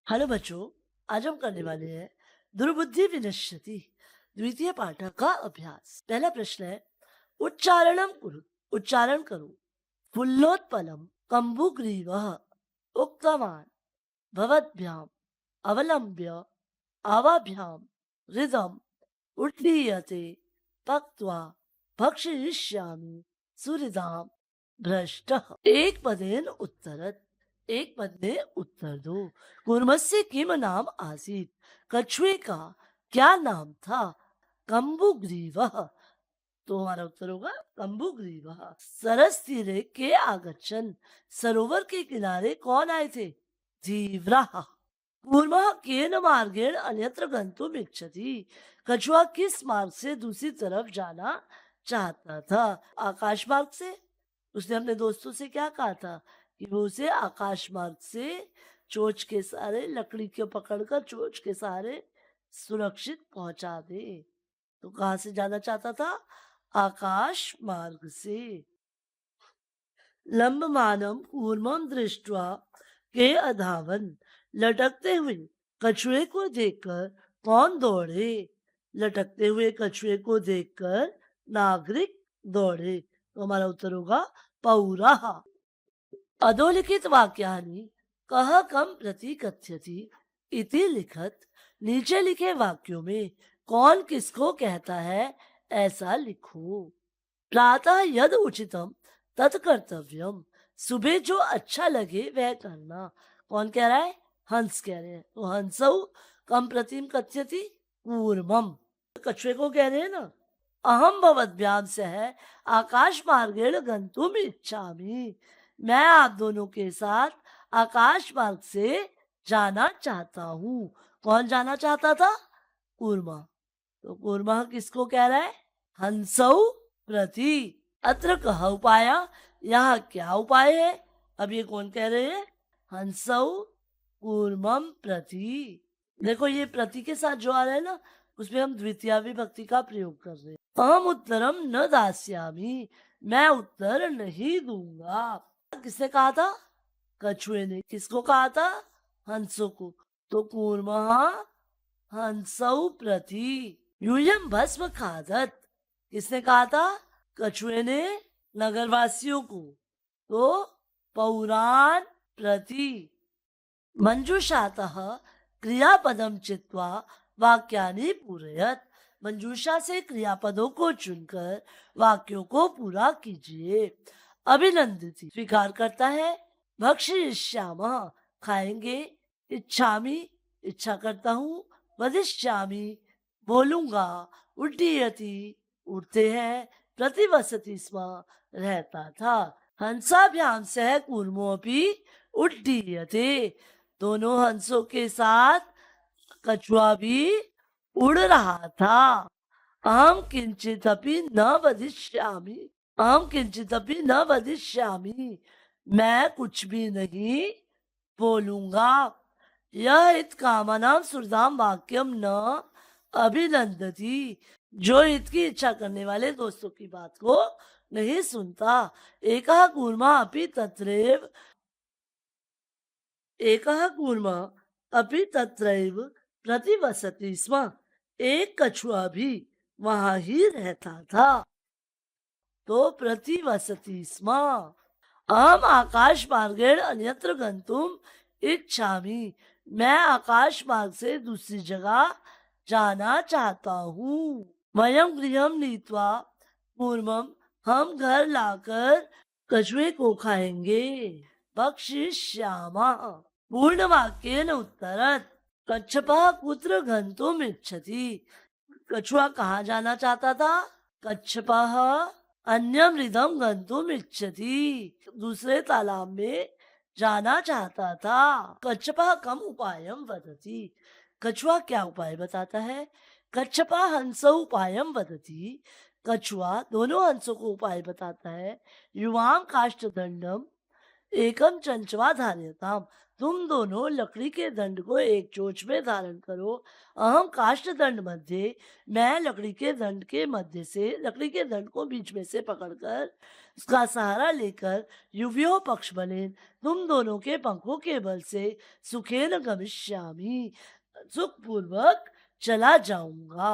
Hello बच्चों, आज हम करने वाले हैं दुर्बुद्धि विनश्यति द्वितीय पाठ का अभ्यास। पहला प्रश्न है, उच्चारणम कुरु। उच्चारण करो। फुल्लोत्पलम कंबुग्रीवः उक्तवान् भवद्भ्याम अवलंब्य आवाभ्याम हृदम उड्डीयते पक्त्वा भक्षयिष्यामि सुहृदाम भ्रष्टः। एक पदेन उत्तरत्। एक पद में उत्तर दो। कूर्मस्य किम नाम आसीत्। कछुए का क्या नाम था। कंबुग्रीवः। तो हमारा उत्तर होगा कंबुग्रीवः। सरस तीरे के आगच्छन्। सरोवर के किनारे कौन आए थे। धीव्राः। कूर्मः केन मार्गेण अन्यत्र गंतुम इच्छति। कछुआ किस मार्ग से दूसरी तरफ जाना चाहता था। आकाश मार्ग से। उसने अपने दोस्तों से क्या कहा था कि वो उसे आकाश मार्ग से चोंच के सहारे, लकड़ी को पकड़कर चोंच के सहारे सुरक्षित पहुंचा दे। तो कहां से जाना चाहता था। आकाश मार्ग से। लंबमानम कूर्मम दृष्ट्वा के अधावन। लटकते हुए कछुए को देखकर कौन दौड़े। लटकते हुए कछुए को देखकर नागरिक दौड़े। तो हमारा उत्तर होगा पौराः। अधोलिखित वाक्यानि कह कम प्रति कथ्यति इति लिखत। नीचे लिखे वाक्यों में कौन किसको कहता है ऐसा लिखो। प्रातः यद उचितम तत् कर्तव्यम। सुबह जो अच्छा लगे वह करना। कौन कह रहा है। हंस कह रहे हैं। तो हंसौ कम प्रतिम कथ्यति कूर्मम। कछुए को कह रहे हैं ना। अहम भवद्भ्याम सह आकाश मार्गेण गंतुम इच्छामि। मैं आप दोनों के साथ आकाश मार्ग से जाना चाहता हूँ। कौन जाना चाहता था। कूर्मा। तो कूर्मा किसको कह रहा है। हंसौ प्रति। अत्र कह उपाय। यहाँ क्या उपाय है। अब ये कौन कह रहे हैं। हंसौ कूर्मम प्रति। देखो ये प्रति के साथ जो आ रहा है ना, उसमें हम द्वितीय विभक्ति का प्रयोग कर रहे हैं। अहम उत्तरम न दास्यामि। मैं उत्तर नहीं दूंगा। किसने कहा था। कछुए ने। किसको कहा था। हंसों को। तो कूर्मः हंसौ प्रति यूयम भस्म खादत। किसने कहा था। कछुए ने नगरवासियों को। तो पौरान प्रति। मंजूषातः क्रियापदम चित्वा वाक्यानि पूरयत। मंजूषा से क्रियापदों को चुनकर वाक्यों को पूरा कीजिए। अभिनंदित स्वीकार करता है। भक्षयिष्यामः खाएंगे। इच्छामि इच्छा करता हूँ। वदिष्यामि बोलूंगा। उड्डीयति उड़ते हैं। प्रतिवसति स्म रहता था। हंसाभ्याम सह कूर्मोऽपि उड्डीयते। दोनों हंसों के साथ कछुआ भी उड़ रहा था। अहम किंचित अपि न वदिष्यामि। अहम किंचित अपि न वदिष्यामि। मैं कुछ भी नहीं बोलूंगा। यह हित कामनाम सुरदाम वाक्यम न अभिनंदती। जो हित की इच्छा करने वाले दोस्तों की बात को नहीं सुनता। एकः कूर्मा अपि तत्रैव। एकः कूर्मा अपि तत्रैव प्रतिवसति स्म। एक कछुआ भी वहां ही रहता था। तो प्रतिवसति स्म। अहम आकाश मार्गेण अन्यत्र गंतुम इच्छामि। मैं आकाश मार्ग से दूसरी जगह जाना चाहता हूँ। वयम गृहम नीत्वा पूर्वम। हम घर लाकर कछुए को खाएंगे। भक्षिष्यामः। पूर्ण वाक्येन उत्तरत्। कच्छपः कुत्र गंतुम इच्छति। कछुआ कहाँ जाना चाहता था। कच्छपः अन्यम हृदम गंतुम इच्छति। दूसरे तालाब में जाना चाहता था। कच्छपः कम उपायम वदति। कछुआ क्या उपाय बताता है। कच्छपः हंसौ उपायम वदति। कछुआ दोनों हंसों को उपाय बताता है। युवाम काष्ठ दंडम एकम चंचवा धार्यताम। तुम दोनों लकड़ी के दंड को एक चोंच में धारण करो। अहम काष्ठ दंड मध्य। मैं लकड़ी के दंड के मध्य से, लकड़ी के दंड को बीच में से पकड़कर उसका सहारा लेकर युवयो पक्ष बलेन तुम दोनों के पंखों के बल से सुखेन गमिष्यामि, सुखपूर्वक चला जाऊंगा।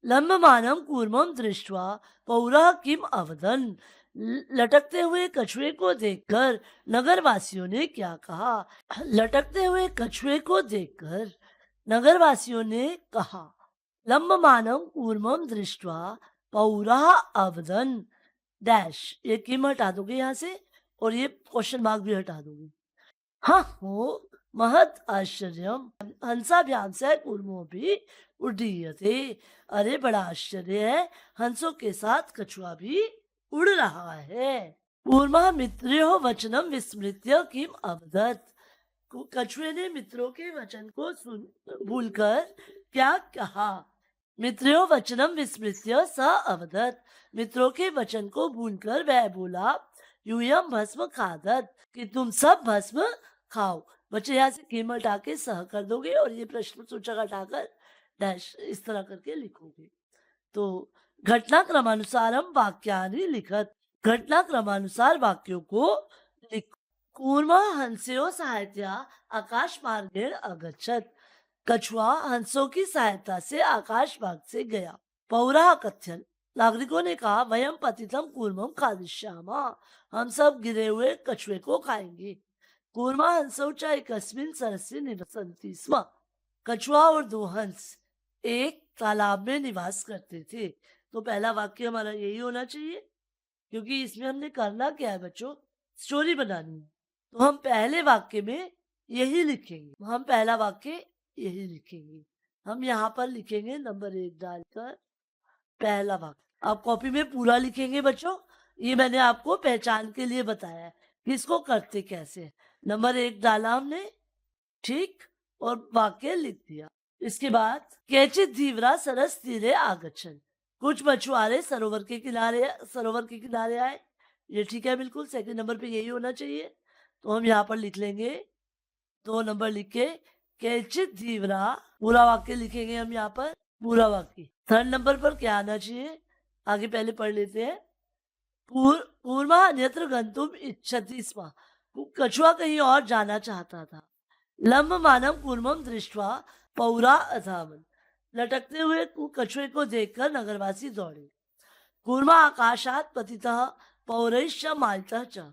लंबमानम कूर्मम दृष्ट्वा पौरा किम अवदन, लटकते हुए कछुए को देखकर नगरवासियों ने क्या कहा। लटकते हुए कछुए को देखकर नगरवासियों ने कहा। लंबमानम कूर्मम दृष्ट्वा पौरा अवदन डैश, ये किम हटा दोगे यहाँ से और ये क्वेश्चन मार्क भी हटा दोगे। हाँ हो महत आश्चर्यम हंसाभ्याम से कूर्मो भी उड्डीयते, अरे बड़ा आश्चर्य है, हंसों के साथ कछुआ भी उड़ रहा है। कूर्मा मित्रो वचनम विस्मृत्य किम अवदत, कछुए ने मित्रों के वचन को सुन भूलकर क्या कहा। मित्रो वचनम विस्मृत्य स अवदत, मित्रों के वचन को भूलकर वह बोला। यूयम भस्म खादत, कि तुम सब भस्म खाओ। बच्चे यहाँ से किम हटा के सह कर दोगे और ये प्रश्न सूचक हटाकर डैश इस तरह करके लिखोगे। तो घटनाक्रमानुसारम वाक्यानि लिखत, घटनाक्रमानुसार वाक्यों को लिख। कूर्मा हंस्यो सहायत्या आकाश मार्गेण अगच्छत, कछुआ हंसों की सहायता से आकाश मार्ग से गया। पौरा कथ्यन, नागरिकों ने कहा वयम पतितम कूर्मम खादिष्यामा, हम सब गिरे हुए कछुए को खाएंगे। कूर्मा हंसौ च एकस्मिन् सरस्ये निवसन्ति स्म, कछुआ और दो हंस एक तालाब में निवास करते थे। तो पहला वाक्य हमारा यही होना चाहिए, क्योंकि इसमें हमने करना क्या है बच्चों, स्टोरी बनानी है। तो हम पहले वाक्य में यही लिखेंगे, हम पहला वाक्य यही लिखेंगे। हम यहाँ पर लिखेंगे नंबर 1 डालकर पहला वाक्य। आप कॉपी में पूरा लिखेंगे बच्चों, ये मैंने आपको पहचान के लिए बताया है कि इसको करते कैसे है। नंबर 1 डाला हमने, ठीक, और वाक्य लिख दिया। इसके बाद केचित धीवरा सरस तीरे आगच्छन, कुछ मछुआरे सरोवर के किनारे आए। ये ठीक है, बिल्कुल सेकंड नंबर पे यही होना चाहिए। तो हम यहाँ पर लिख लेंगे 2 नंबर लिख के केचित धीवरा, पूरा वाक्य लिखेंगे हम यहाँ पर, पूरा वाक्य। थर्ड नंबर पर क्या आना चाहिए, आगे पहले पढ़ लेते हैं। पूर्वा अन्यत्र गंतुम इच्छति स्म, कछुआ कहीं और जाना चाहता था। लंब मानव कूर्मम दृष्टवा पौरा अधावन, लटकते हुए कछुए को देखकर नगरवासी दौड़े। कूर्मा आकाशात पतितः पौरैश्च मारितः च,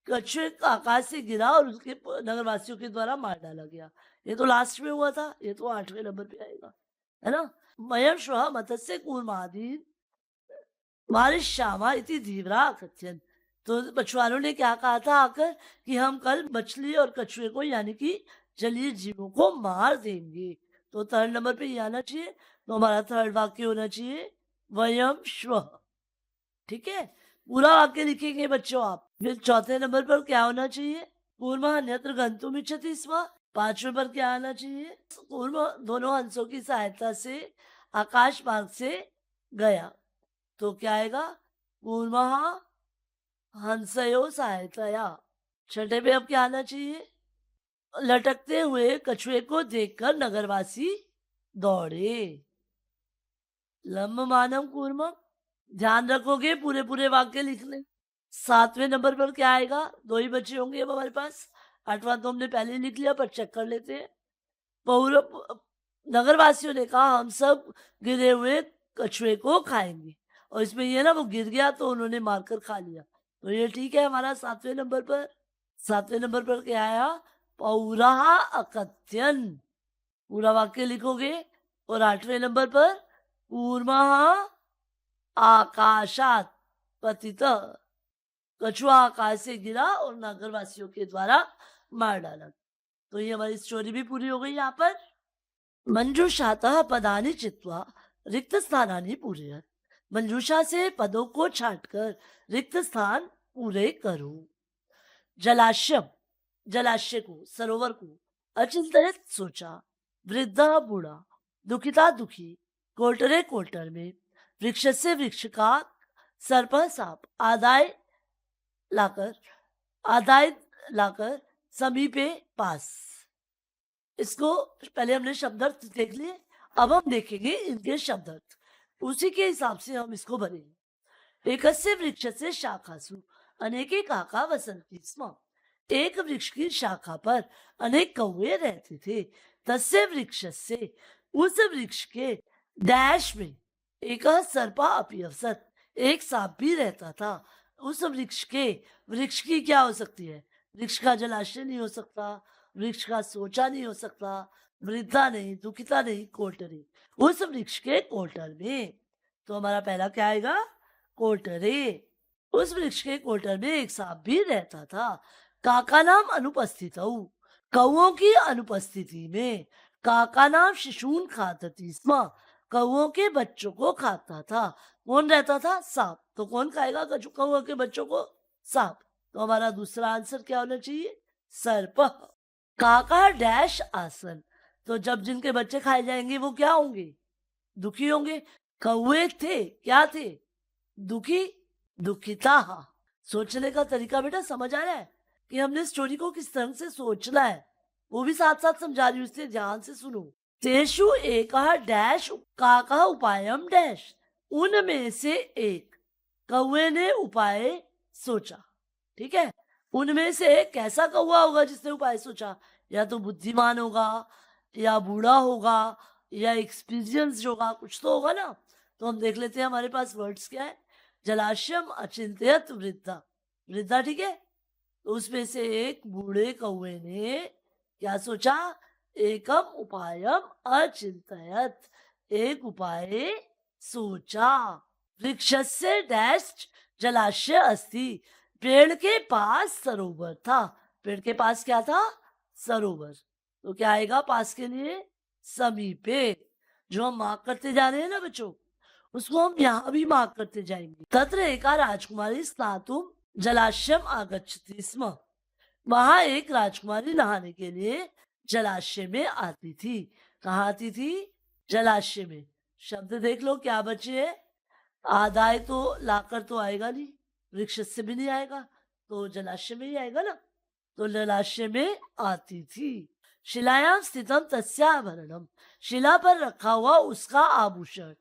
कछुए आकाश से गिरा और उसके नगरवासियों के द्वारा मार डाला गया। ये तो लास्ट में हुआ था, ये तो 8वें नंबर पे आएगा, है ना। मयम श्वः मत्स्य कूर्मादीन मारिष्यामा इति धीवरा कथ्यन, तो मछुआरों ने क्या कहा था आकर कि हम कल मछली और कछुए को यानी कि जलीय जीवों को मार देंगे। तो थर्ड नंबर पे ये आना चाहिए। तो हमारा थर्ड वाक्य होना चाहिए वयम श्वः, ठीक है। पूरा वाक्य लिखेंगे बच्चों आप। फिर चौथे नंबर पर क्या होना चाहिए, कूर्मा अन्यत्र गंतुम इच्छति स्म। 5वें पर क्या आना चाहिए, कूर्मा दोनों हंसों की सहायता से आकाश मार्ग से गया। तो क्या आएगा, कूर्मा हंसयो सहायतया। 6ठे पे अब क्या आना चाहिए, लटकते हुए कछुए को देखकर नगरवासी दौड़े। लंब मानव कूर्मम, ध्यान रखोगे पूरे पूरे वाक्य लिखने। 7वें नंबर पर क्या आएगा, 2 ही बचे होंगे अब हमारे पास। 8वां तो हमने पहले लिख लिया, पर चेक कर लेते हैं। पौरव नगरवासियों ने कहा हम सब गिरे हुए कछुए को खाएंगे, और इसमें ये ना वो गिर गया तो उन्होंने मारकर खा लिया। तो ये ठीक है हमारा 7वें नंबर पर। 7वें नंबर पर क्या आया, पौरा अकथ्यन, पूरा वाक्य लिखोगे। और 8वें नंबर पर कूर्मा आकाशात पतितः, कछुआ आकाश से गिरा और नगरवासियों के द्वारा मार डाला। तो ये हमारी स्टोरी भी पूरी हो गई यहाँ पर। मंजूषातः पदानि चित्वा रिक्त स्थानानि पूरयत, मंजूषा से पदों को छांटकर रिक्त स्थान पूरे करो। जलाशय, जलाशय को, सरोवर को अचिंतित सोचा, वृद्धा बूढ़ा, दुखिता दुखी, कोटरे कोटर में, वृक्ष से वृक्ष का, सर्प सांप, आदाय लाकर समीपे पास। इसको पहले हमने शब्दार्थ देख लिए, अब हम देखेंगे इनके शब्दार्थ, उसी के हिसाब से हम इसको भरेंगे। एकस्य वृक्षस्य शाखासु अनेके काका वसन्ति स्म। एक वृक्ष की शाखा पर अनेक कौवे रहते थे। तस्य वृक्षस्य, उस वृक्ष के डैश में एक सर्पा अपि अवसत, एक सांप भी रहता था। उस वृक्ष के, वृक्ष की क्या हो सकती है? वृक्ष का जलाशय नहीं हो सकता, वृक्ष का सोचा नहीं हो सकता, वृद्धा नहीं, दुखिता नहीं, कोटरी। उस वृक्ष के कोटर में, तो हमारा पहला क्या आएगा? कोटरे। उस वृक्ष के कोटर में एक सांप भी रहता था। काका नाम अनुपस्थित, कौओं की अनुपस्थिति में काका नाम शिशून खादती स्म, कौओं के बच्चों को खाता था। कौन रहता था? सांप। तो कौन खाएगा कौओं के बच्चों को? सांप। तो हमारा दूसरा आंसर क्या होना चाहिए? सर्प। काका डैश आसन, तो जब जिनके बच्चे खाए जाएंगे वो क्या होंगे? दुखी होंगे। कौवे थे, क्या थे? दुखी, दुखिता। सोचने का तरीका बेटा समझ आ रहा है कि हमने स्टोरी को किस तरह से सोचना है, वो भी साथ साथ समझा रही हूँ, इसलिए ध्यान से सुनो। तेषु एकः डैश काका उपायम डैश, उनमें से एक कौवे ने उपाय सोचा। ठीक है, उनमें से एक कैसा कौवा होगा जिसने उपाय सोचा? या तो बुद्धिमान होगा, या बूढ़ा होगा, या एक्सपीरियंस होगा, कुछ तो होगा ना। तो हम देख लेते हैं हमारे पास वर्ड्स क्या है। जलाशयम अचिंत्यत वृद्धा, वृद्धा ठीक है। तो उसमें से एक बूढ़े कौवे ने क्या सोचा? एकम उपायम अचिंतयत, एक उपाय सोचा। वृक्षस्य डैश जलाशय अस्ति, पेड़ के पास सरोवर था। पेड़ के पास क्या था? सरोवर। तो क्या आएगा पास के लिए? समीपे। जो हम मार्क करते जा रहे हैं ना बच्चों, उसको हम यहाँ भी मार्क करते जाएंगे। तत्र एका राजकुमारी स्नातुम जलाशयम आगच्छति स्म, वहां एक राजकुमारी नहाने के लिए जलाशय में आती थी। कहाँ आती थी? जलाशय में। शब्द देख लो क्या बचे? आदाय तो लाकर तो आएगा नहीं, वृक्ष से भी नहीं आएगा, तो जलाशय में ही आएगा ना। तो जलाशय में आती थी। शिलायाम स्थितम तस्याभरणम, शिला पर रखा हुआ उसका आभूषण।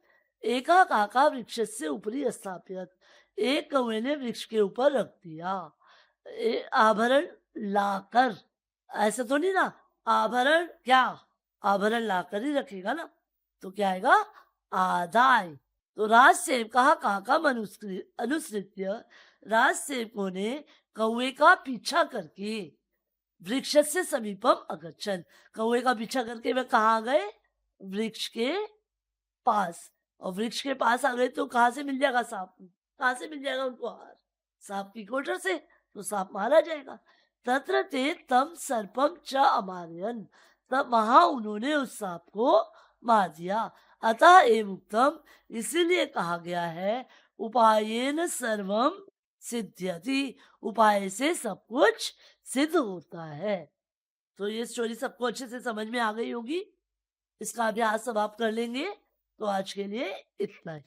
एका काका वृक्ष से ऊपरी स्थापित, एक कौवे ने वृक्ष के ऊपर रख दिया। आभरण लाकर, ऐसा तो नहीं ना, आभरण क्या? आभरण लाकर ही रखेगा ना। तो क्या आएगा? आदाय। तो राज सेवका काका अनुसृत्य, राज सेवकों ने कौवे का पीछा करके वृक्ष से समीपम अगच्छन, कौवे का पीछा करके वे कहाँ गए? वृक्ष के पास। और वृक्ष के पास आ गए तो कहाँ से मिल जाएगा सांप? कहाँ से मिल जाएगा उनको आहार? सांप की कोटर से। तो सांप मारा जाएगा। तत्र ते तम सर्पम च अमारयन, तब वहां उन्होंने उस सांप को मार दिया। अतः एव उक्तम, इसीलिए कहा गया है उपायेन सर्वम सिद्ध्यति, उपाय से सब कुछ सिद्ध होता है। तो ये स्टोरी सबको अच्छे से समझ में आ गई होगी। इसका अभ्यास अब आप कर लेंगे। तो आज के लिए इतना ही।